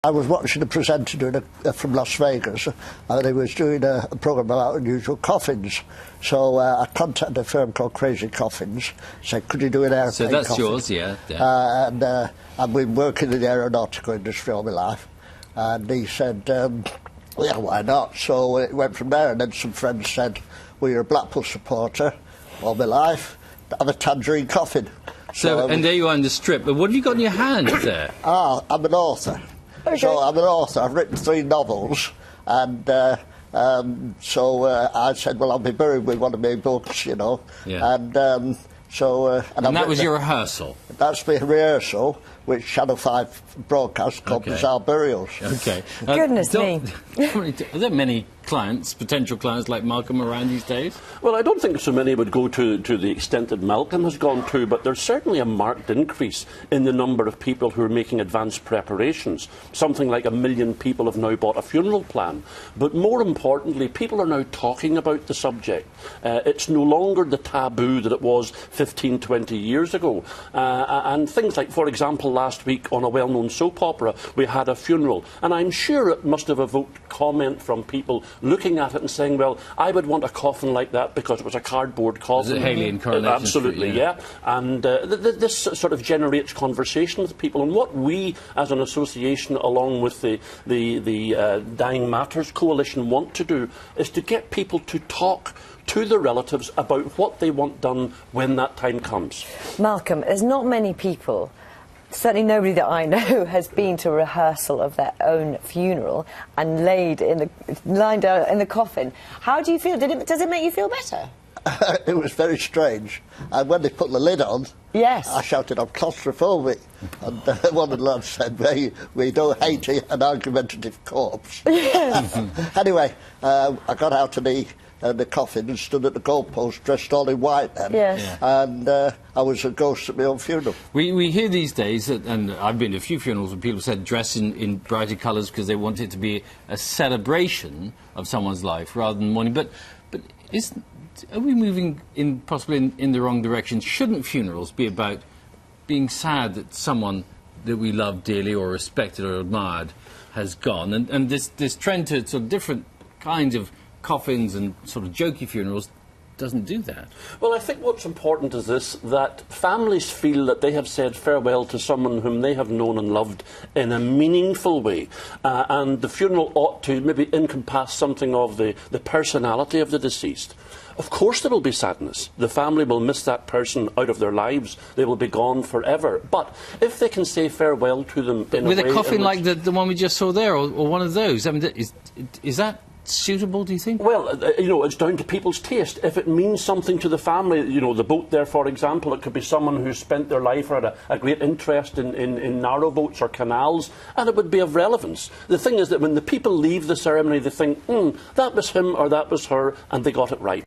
I was watching a presenter doing from Las Vegas, and he was doing a programme about unusual coffins. So I contacted a firm called Crazy Coffins, said, could you do an airplane coffin? So that's coffin? yours, yeah. And I've been working in the aeronautical industry all my life. And he said, yeah, why not? So it went from there, and then some friends said, well, you're a Blackpool supporter all my life, have a tangerine coffin. So and there you are in the strip. But what have you got in your hand there? I'm an author. Okay. So I'm an author. I've written 3 novels, and so I said, well, I'll be buried with one of my books, you know. Yeah. And and that was your rehearsal? That's my rehearsal, which Channel 5 broadcast called Bizarre Burials. Okay. Goodness me. Are there many clients, potential clients like Malcolm around these days? Well, I don't think so many would go to the extent that Malcolm has gone to, but there's certainly a marked increase in the number of people who are making advanced preparations. Something like 1 million people have now bought a funeral plan. But more importantly, people are now talking about the subject. It's no longer the taboo that it was 15, 20 years ago. And things like, for example, last week on a well-known soap opera, we had a funeral. And I'm sure it must have evoked comment from people looking at it and saying, well, I would want a coffin like that because it was a cardboard coffin. Was it Haley and Coronation Absolutely, Street, yeah. And this sort of generates conversation with people. And what we, as an association, along with the Dying Matters Coalition, want to do is to get people to talk to the relatives about what they want done when that time comes. Malcolm, there's not many people, certainly nobody that I know, has been to a rehearsal of their own funeral and lying down in the coffin. How do you feel? Does it make you feel better? It was very strange. And when they put the lid on, yes, I shouted, I'm claustrophobic. And one of the lads said, we don't hate an argumentative corpse. Yes. Anyway, I got out of the coffin and stood at the goalpost dressed all in white then. Yes. Yeah. And I was a ghost at my own funeral. We hear these days, that, and I've been to a few funerals where people said dress in brighter colours because they want it to be a celebration of someone's life rather than mourning. But are we moving possibly in the wrong direction? Shouldn't funerals be about being sad that someone that we love dearly or respected or admired has gone? And this trend to sort of different kinds of coffins and sort of jokey funerals doesn't do that. Well, I think what's important is this, that families feel that they have said farewell to someone whom they have known and loved in a meaningful way, and the funeral ought to maybe encompass something of the personality of the deceased. Of course there will be sadness. The family will miss that person out of their lives. They will be gone forever. But if they can say farewell to them in with a way a coffin like the one we just saw there, or one of those, I mean, is that suitable, do you think? Well, you know, it's down to people's taste. If it means something to the family, you know, the boat there, for example, it could be someone who spent their life or had a great interest in narrowboats or canals, and it would be of relevance. The thing is that when the people leave the ceremony, they think, that was him or that was her, and they got it right.